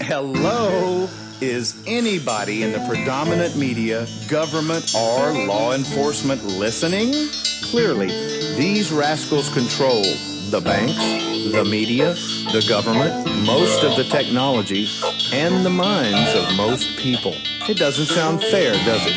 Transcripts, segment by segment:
Hello? Is anybody in the predominant media, government, or law enforcement listening? Clearly, these rascals control the banks, the media, the government, most of the technology, and the minds of most people. It doesn't sound fair, does it?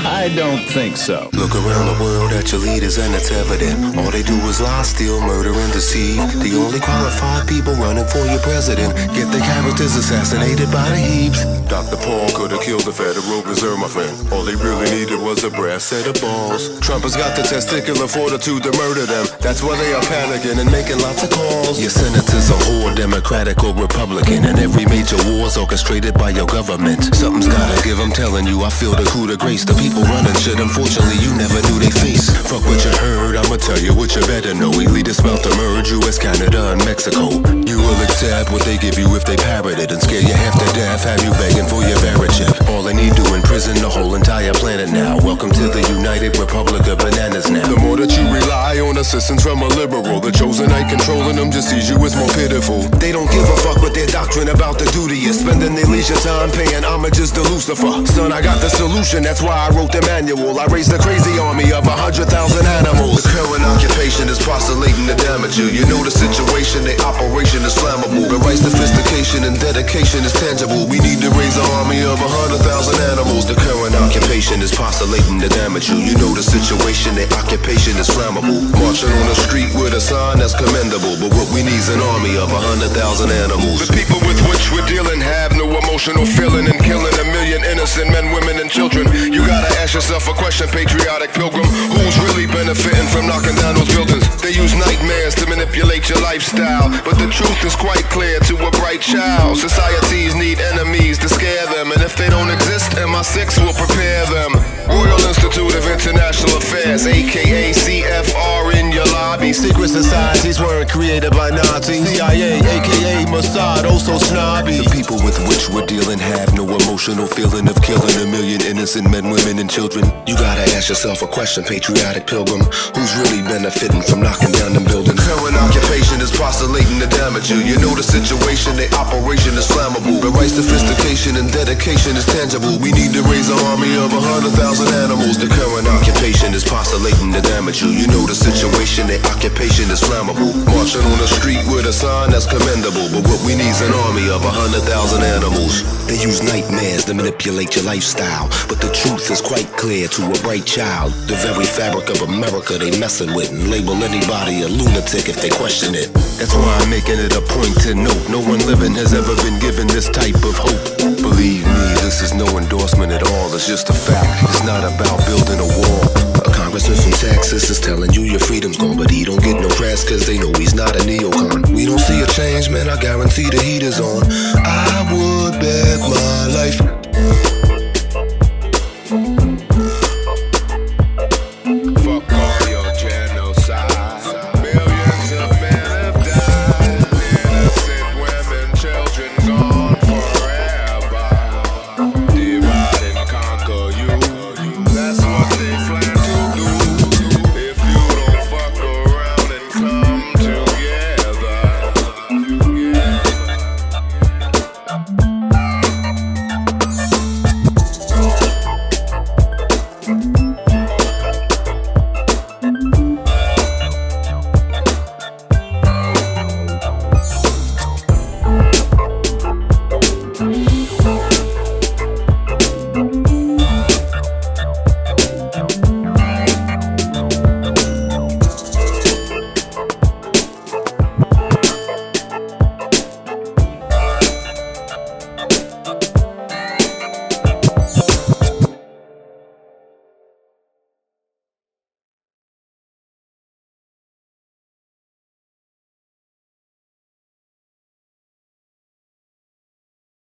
I don't think so. Look around the world at your leaders and it's evident. All they do is lie, steal, murder, and deceive. The only qualified people running for your president get their characters assassinated by the heaps. Dr. Paul could have killed the Federal Reserve, my friend. All they really needed was a brass set of balls. Trump has got the testicular fortitude to murder them. That's why they are panicking and making lots of calls. Your senators are whore, Democratic or Republican, and every major war's orchestrated by your government. Something's gotta give, I'm telling you, I feel the coup de grace. The people running shit, unfortunately, you never knew they face. Fuck what you heard, I'ma tell you what you better know. Elitists about to merge US, Canada, and Mexico. You will accept what they give you if they parrot it and scare you half to death, have you begging for your Barrett chip. All they need to imprison the whole entire planet now. Welcome to the United Republic of Bananas now. The more that you rely on assistance from a liberal, the chosen ain't controlling them just sees you as more pitiful. They don't give a fuck what their doctrine about the duty is, spending their leisure time paying homages to Lucifer. Son, I got the solution, that's why I wrote the manual. I raised a crazy army of 100,000 animals. The current occupation is postulating to damage you. You know the situation, the operation is flammable. The right sophistication and dedication is tangible. We need to raise an army of 100,000 animals. The current occupation is postulating to damage you. You know the situation, the occupation is flammable. Marching on the street with a sign that's commendable, but what we need is an army of 100,000 animals. The people with which we're dealing have no emotional feeling and killing a million innocent men, women, and children. You gotta ask yourself a question, patriotic pilgrim. Who's really benefiting from knocking down those buildings? They use nightmares to manipulate your lifestyle, but the truth is quite clear to a bright child. Societies need enemies to scare them, and if they don't exist, MI6 will prepare them. Royal Institute of International Affairs, aka CFR, in your lobby. Secret societies weren't created by Nazis. CIA, aka Mossad, oh so snobby. The people with which we're dealing have no emotional feeling of killing a million innocent men, women, and children. You gotta ask yourself a question, patriotic pilgrim. Who's really benefiting from knocking down them buildings? Current occupation is postulating to damage you. You know the situation, the operation is flammable. The right sophistication and dedication is tangible. We need to raise an army of 100,000 animals. The current occupation is postulating to damage you. You know the situation, the occupation is flammable. Marching on the street with a sign that's commendable, but what we need is an army of 100,000 animals. They use nightmares to manipulate your lifestyle, but the truth is quite clear to a bright child. The very fabric of America they messing with, and label anybody a lunatic if they question it. That's why I'm making it a point to note, no one living has ever been given this type of hope. Believe me, this is no endorsement at all, it's just a fact. It's not about building a wall. A congressman from Texas is telling you your freedom's gone, but he don't get no press cause they know he's not a neocon. We don't see a change, man, I guarantee the heat is on.